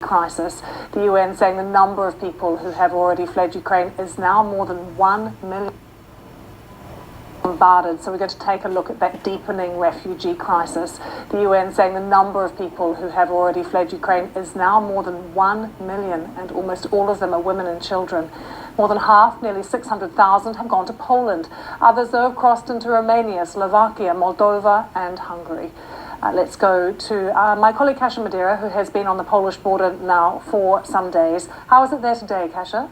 crisis. The UN saying the number of people who have already fled Ukraine is now more than 1 million. Bombarded. So we're going to take a look at that deepening refugee crisis. The UN saying the number of people who have already fled Ukraine is now more than 1 million, and almost all of them are women and children. More than half, nearly 600,000, have gone to Poland. Others, though, have crossed into Romania, Slovakia, Moldova and Hungary. Let's go to my colleague Kasia Madeira, who has been on the Polish border now for some days. How is it there today, Kasia?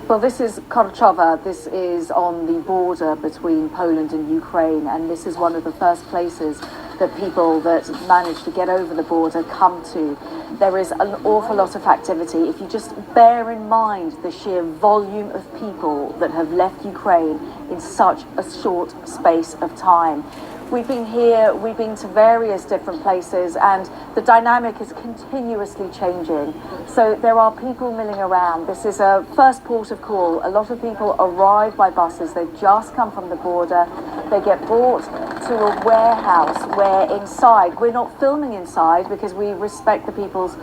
Well, this is Korczowa. This is on the border between Poland and Ukraine, and this is one of the first places that people that manage to get over the border come to. There is an awful lot of activity. If you just bear in mind the sheer volume of people that have left Ukraine in such a short space of time. We've been here, we've been to various different places, and the dynamic is continuously changing. So there are people milling around. This is a first port of call. A lot of people arrive by buses. They've just come from the border. They get brought to a warehouse where inside, we're not filming inside because we respect the people's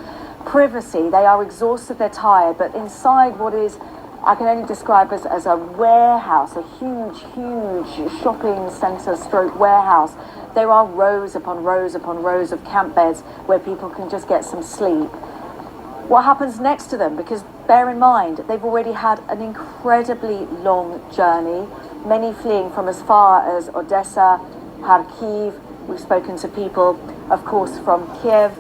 privacy. They are exhausted, they're tired, but inside what is, I can only describe as a warehouse, a huge shopping centre stroke warehouse. There are rows upon rows upon rows of camp beds where people can just get some sleep. What happens next to them? Because bear in mind, they've already had an incredibly long journey, many fleeing from as far as Odessa, Kharkiv. We've spoken to people, of course, from Kiev,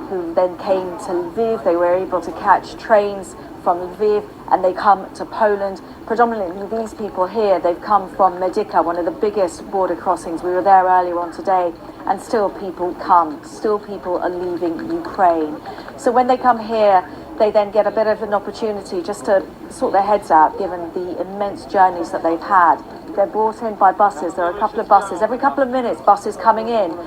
who then came to Lviv. They were able to catch trains from Lviv and they come to Poland. Predominantly these people here, they've come from Medyka, one of the biggest border crossings. We were there earlier on today, and still people come, still people are leaving Ukraine. So when they come here, they then get a bit of an opportunity just to sort their heads out, given the immense journeys that they've had. They're brought in by buses. There are a couple of buses. Every couple of minutes, buses coming in,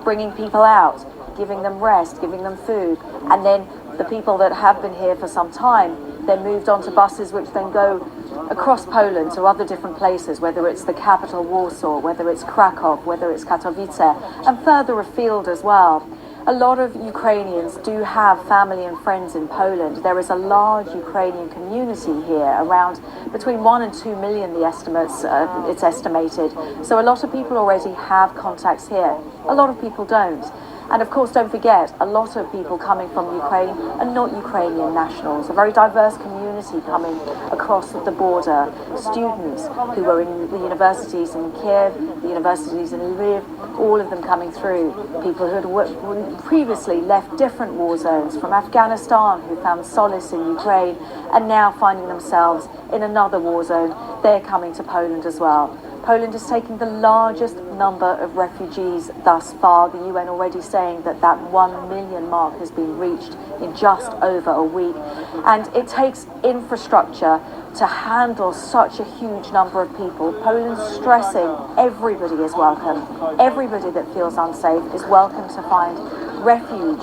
bringing people out, giving them rest, giving them food. And then the people that have been here for some time, they're moved onto buses which then go across Poland to other different places, whether it's the capital Warsaw, whether it's Krakow, whether it's Katowice, and further afield as well. A lot of Ukrainians do have family and friends in Poland. There is a large Ukrainian community here, around between 1 and 2 million, it's estimated. So a lot of people already have contacts here. A lot of people don't. And of course, don't forget, a lot of people coming from Ukraine are not Ukrainian nationals. A very diverse community coming across the border. Students who were in the universities in Kiev, the universities in Lviv, all of them coming through. People who had previously left different war zones from Afghanistan, who found solace in Ukraine, and now finding themselves in another war zone. They're coming to Poland as well. Poland is taking the largest number of refugees thus far. The UN already saying that 1 million mark has been reached in just over a week. And it takes infrastructure to handle such a huge number of people. Poland's stressing everybody is welcome. Everybody that feels unsafe is welcome to find refuge,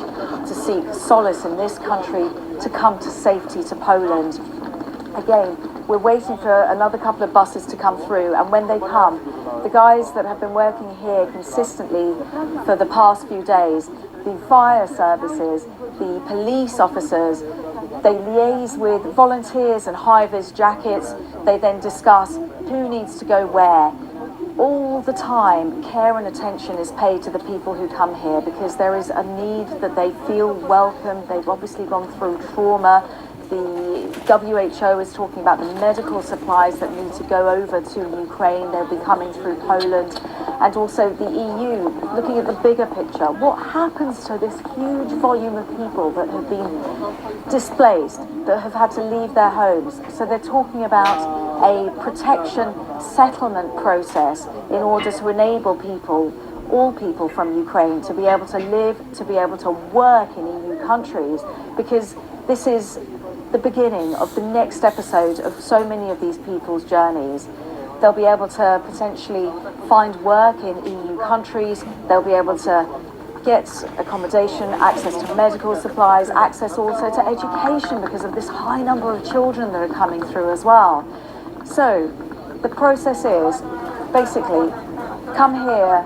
to seek solace in this country, to come to safety to Poland. Again, we're waiting for another couple of buses to come through, and when they come, the guys that have been working here consistently for the past few days, the fire services, the police officers, they liaise with volunteers in high-vis jackets. They then discuss who needs to go where. All the time, care and attention is paid to the people who come here because there is a need that they feel welcome. They've obviously gone through trauma. The WHO is talking about the medical supplies that need to go over to Ukraine. They'll be coming through Poland. And also the EU, looking at the bigger picture. What happens to this huge volume of people that have been displaced, that have had to leave their homes? So they're talking about a protection settlement process in order to enable people, all people from Ukraine, to be able to live, to be able to work in EU countries, because this is the beginning of the next episode of so many of these people's journeys. They'll be able to potentially find work in EU countries. They'll be able to get accommodation, access to medical supplies, access also to education because of this high number of children that are coming through as well. So the process is basically come here,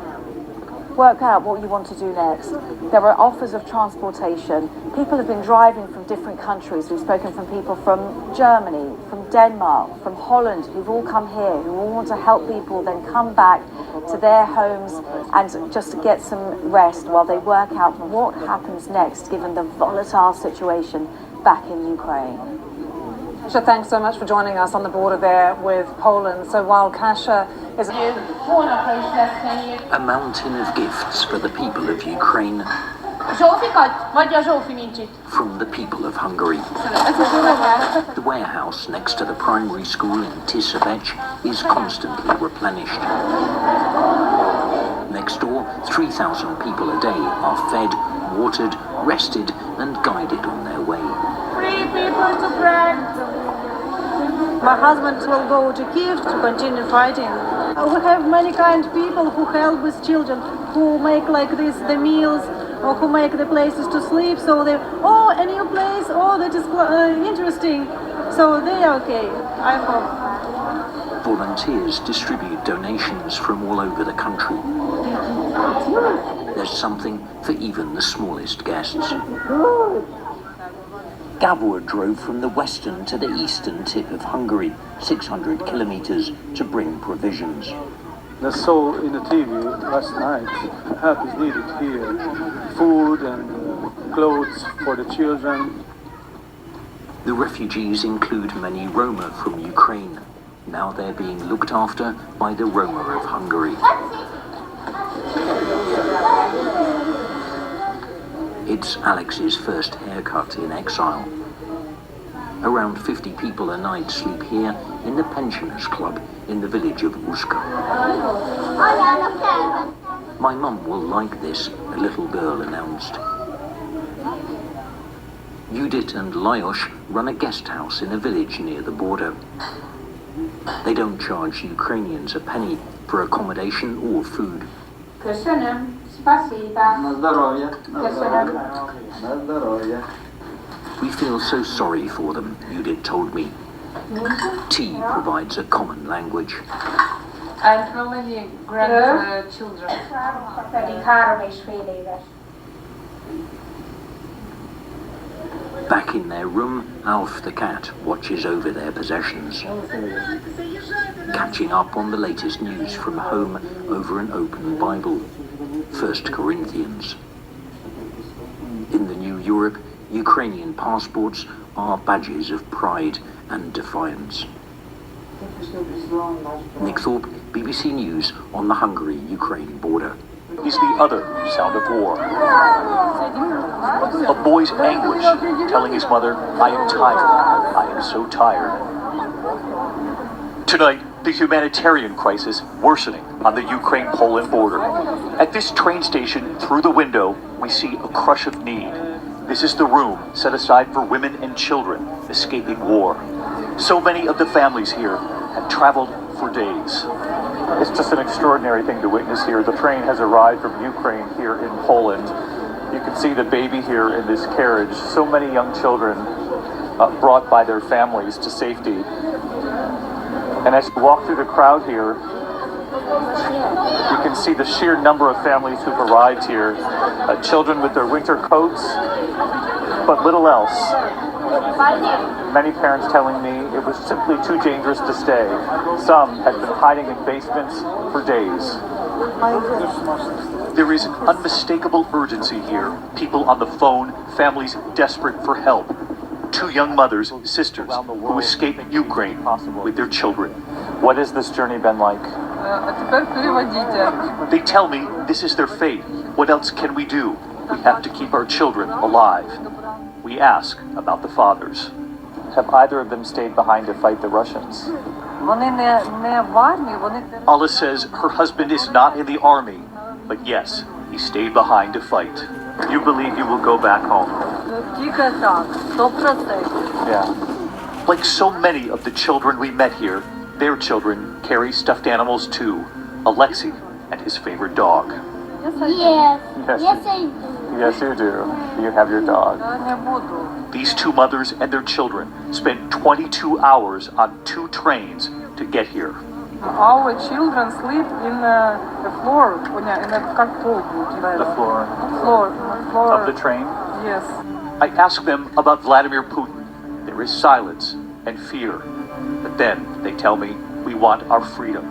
work out what you want to do next. There are offers of transportation. People have been driving from different countries. We've spoken from people from Germany, from Denmark, from Holland, who've all come here, who all want to help people then come back to their homes and just to get some rest while they work out what happens next, given the volatile situation back in Ukraine. Kasia, thanks so much for joining us on the border there with Poland. So while Kasia is a mountain of gifts for the people of Ukraine from the people of Hungary. The warehouse next to the primary school in Tisovec is constantly replenished. Next door, 3,000 people a day are fed, watered, rested and guided on their way. Free people to pray. My husband will go to Kiev to continue fighting. We have many kind people who help with children, who make like this the meals, or who make the places to sleep. So they, oh, a new place, oh, that is interesting. So they are okay, I hope. Volunteers distribute donations from all over the country. There's something for even the smallest guests. Gabor drove from the western to the eastern tip of Hungary, 600 kilometers, to bring provisions. I saw in the TV last night, help is needed here. Food and clothes for the children. The refugees include many Roma from Ukraine. Now they're being looked after by the Roma of Hungary. It's Alex's first haircut in exile. Around 50 people a night sleep here in the pensioners' club in the village of Uska. My mum will like this, a little girl announced. Judith and Lajos run a guest house in a village near the border. They don't charge Ukrainians a penny for accommodation or food. Köszönöm, spasiba. Na zdrowie. Köszönöm. Na zdrowie. We feel so sorry for them, Judith told me. Tea provides a common language. And how many grandchildren? Pedig 3,5 éves. Back in their room, Alf the cat watches over their possessions, catching up on the latest news from home over an open Bible, 1 Corinthians. In the new Europe, Ukrainian passports are badges of pride and defiance. Nick Thorpe, BBC News on the Hungary-Ukraine border. Is the other sound of war. A boy's anguish, telling his mother, I am tired, I am so tired. Tonight, the humanitarian crisis worsening on the Ukraine-Poland border. At this train station, through the window, we see a crush of need. This is the room set aside for women and children escaping war. So many of the families here have traveled for days. It's just an extraordinary thing to witness here. The train has arrived from Ukraine here in Poland. You can see the baby here in this carriage. So many young children brought by their families to safety. And as you walk through the crowd here, you can see the sheer number of families who've arrived here. Children with their winter coats, but little else. Many parents telling me it was simply too dangerous to stay. Some had been hiding in basements for days. There is an unmistakable urgency here. People on the phone, families desperate for help. Two young mothers, sisters, who escaped Ukraine with their children. What has this journey been like? They tell me this is their fate. What else can we do? We have to keep our children alive. We ask about the fathers. Have either of them stayed behind to fight the Russians? Allah says her husband is not in the army, but yes, he stayed behind to fight. You believe you will go back home? Yeah. Like so many of the children we met here, their children carry stuffed animals too. Alexei and his favorite dog. Yes, I do. Yes, you do. You have your dog. These two mothers and their children spent 22 hours on 2 trains to get here. Our children sleep in the floor, in The floor floor of the train. Yes. I ask them about Vladimir Putin. There is silence and fear. But then they tell me we want our freedom.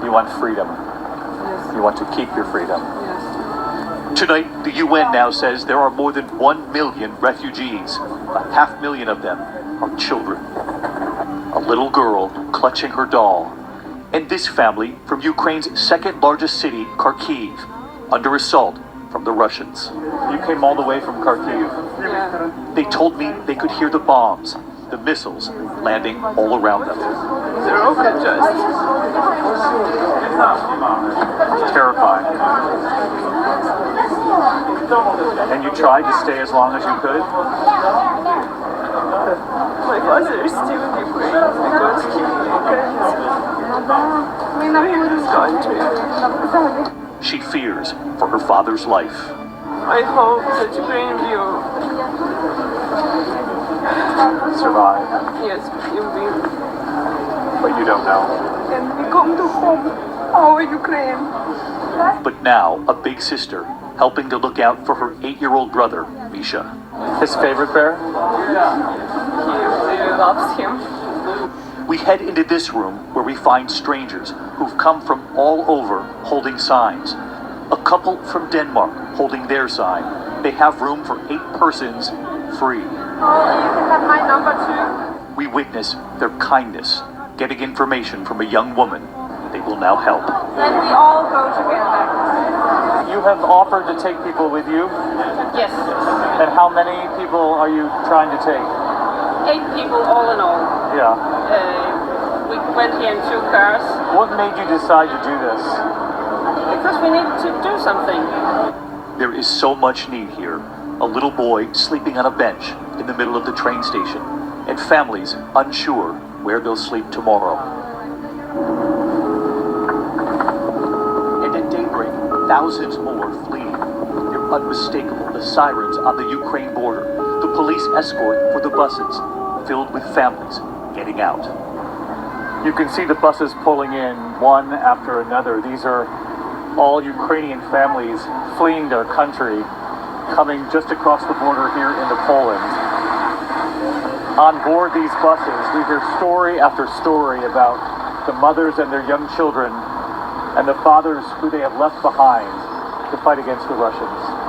You want freedom. Yes. You want to keep your freedom. Yes. Tonight, the UN now says there are more than 1 million refugees. 500,000 of them are children. A little girl clutching her doll. And this family from Ukraine's second largest city, Kharkiv, under assault from the Russians. You came all the way from Kharkiv. Yeah. They told me they could hear the bombs, the missiles, landing all around them. They're okay, Jess. It's terrifying. And you tried to stay as long as you could? My father is still in Ukraine because he is going to. She fears for her father's life. I hope that Ukraine will Survive. yes, it will. But you don't know. And we come to home, our Ukraine. But now, a big sister helping to look out for her 8-year-old brother, Misha. His favorite bear? He loves him. We head into this room where we find strangers who've come from all over holding signs. A couple from Denmark holding their sign. They have room for 8 persons, free. Oh, you can have my number too. We witness their kindness, getting information from a young woman. They will now help. Then we all go together. You have offered to take people with you? Yes, And how many people are you trying to take? 8 people all in all. Yeah. We went here in 2 cars What made you decide to do this? because we need to do something. There is so much need here. A little boy sleeping on a bench in the middle of the train station, and families unsure where they'll sleep tomorrow. And at daybreak, thousands more fleeing. They're unmistakable, the sirens on the Ukraine border, the police escort for the buses, filled with families getting out. You can see the buses pulling in one after another. These are all Ukrainian families fleeing their country, coming just across the border here into Poland. On board these buses, we hear story after story about the mothers and their young children and the fathers who they have left behind to fight against the Russians.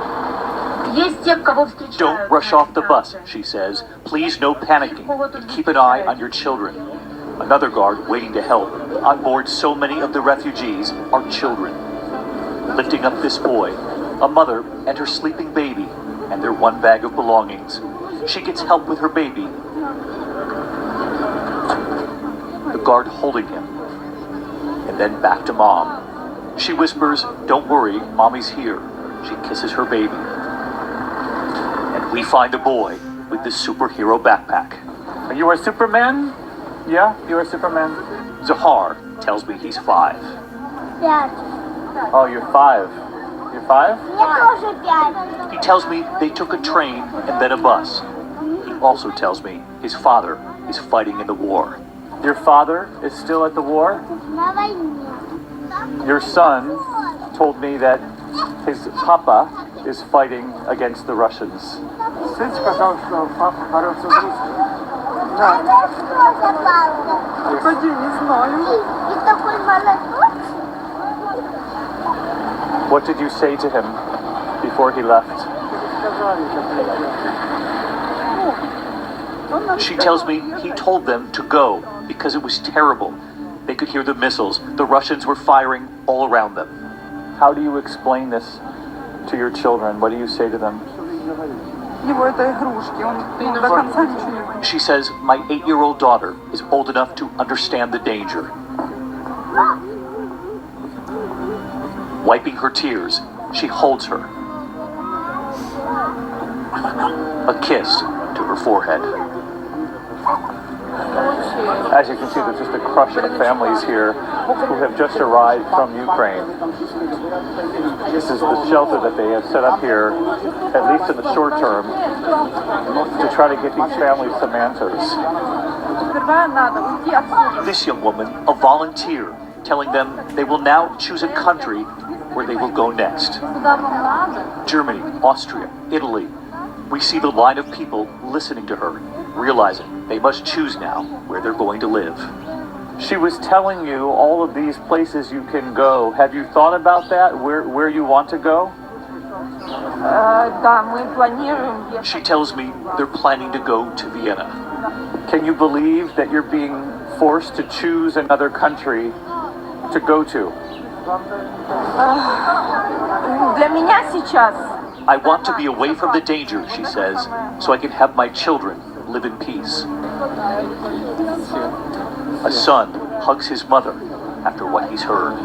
Don't rush off the bus, she says. Please, no panicking. Keep an eye on your children. Another guard waiting to help. On board, so many of the refugees are children. Lifting up this boy, a mother and her sleeping baby, and their one bag of belongings. She gets help with her baby. The guard holding him. And then back to mom. She whispers, "Don't worry, mommy's here." She kisses her baby. And we find a boy with the superhero backpack. Are you a Superman? Yeah, you're a Superman. Zahar tells me he's 5. Пять. Oh, you're 5. You're 5? Мне тоже 5. He tells me they took a train and then a bus. He also tells me his father is fighting in the war. Your father is still at the war? На войне. Your son told me that his papa is fighting against the Russians. Она что за палка? Погоди, не знаю. И такой молоток? What did you say to him before he left? She tells me he told them to go because it was terrible. They could hear the missiles. The Russians were firing all around them. How do you explain this to your children? What do you say to them? Его это игрушки, он до конца ничего не понимает. She says my 8-year-old daughter is old enough to understand the danger. Wiping her tears, she holds her. A kiss to her forehead. As you can see, there's just a crush of families here who have just arrived from Ukraine. This is the shelter that they have set up here, at least in the short term, to try to get these families some answers. Сперва надо уйти отсюда. This young woman, a volunteer, telling them they will now choose a country where they will go next. Germany, Austria, Italy. We see the line of people listening to her, realizing they must choose now where they're going to live. She was telling you all of these places you can go. Have you thought about that, where you want to go? Да, мы планируем ехать. She tells me they're planning to go to Vienna. Can you believe that you're being forced to choose another country to go to? Для меня сейчас I want to be away from the danger, she says, so I can have my children live in peace. A son hugs his mother after what he's heard.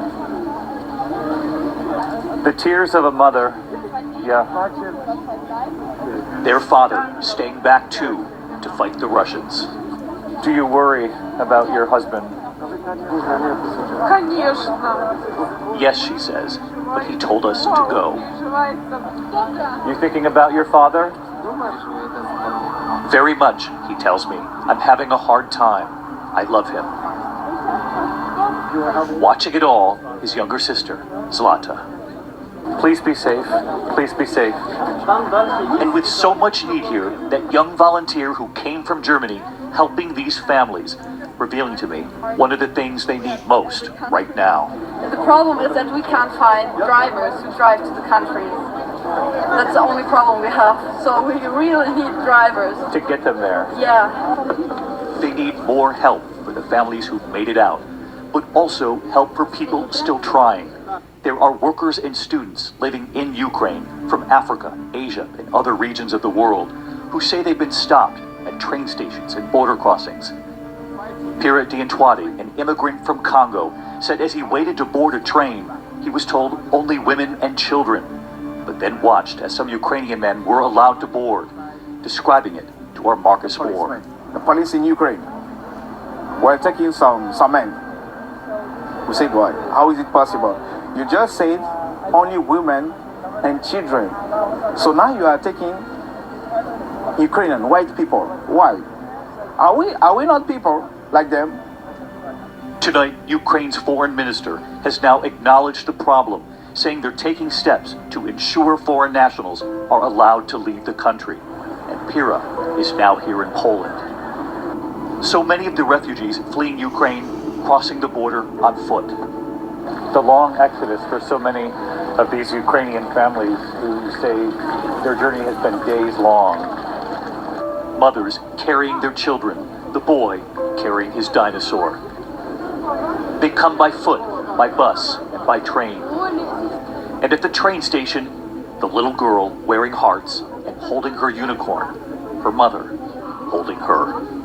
The tears of a mother, yeah. Their father staying back too to fight the Russians. Do you worry about your husband? Конечно. Yes, she says, but he told us to go. You thinking about your father? Very much, he tells me. I'm having a hard time. I love him. Watching it all, his younger sister, Zlata. Please be safe. Please be safe. And with so much need here, that young volunteer who came from Germany helping these families, revealing to me one of the things they need most right now. The problem is that we can't find drivers who drive to the country. That's the only problem we have. So we really need drivers. To get them there. Yeah. They need more help for the families who've made it out, but also help for people still trying. There are workers and students living in Ukraine from Africa, Asia, and other regions of the world who say they've been stopped at train stations and border crossings. Pira Diantwadi, an immigrant from Congo, said as he waited to board a train, he was told only women and children, but then watched as some Ukrainian men were allowed to board, describing it to our Marcus Moore. The police in Ukraine were taking some men. We said, why? How is it possible? You just said only women and children. So now you are taking Ukrainian white people. Why? Are we not people like them? Tonight, Ukraine's foreign minister has now acknowledged the problem, saying they're taking steps to ensure foreign nationals are allowed to leave the country. And Pira is now here in Poland. So many of the refugees fleeing Ukraine crossing the border on foot. The long exodus for so many of these Ukrainian families who say their journey has been days long. Mothers carrying their children, the boy carrying his dinosaur. They come by foot, by bus, and by train. And at the train station, the little girl wearing hearts and holding her unicorn, her mother holding her.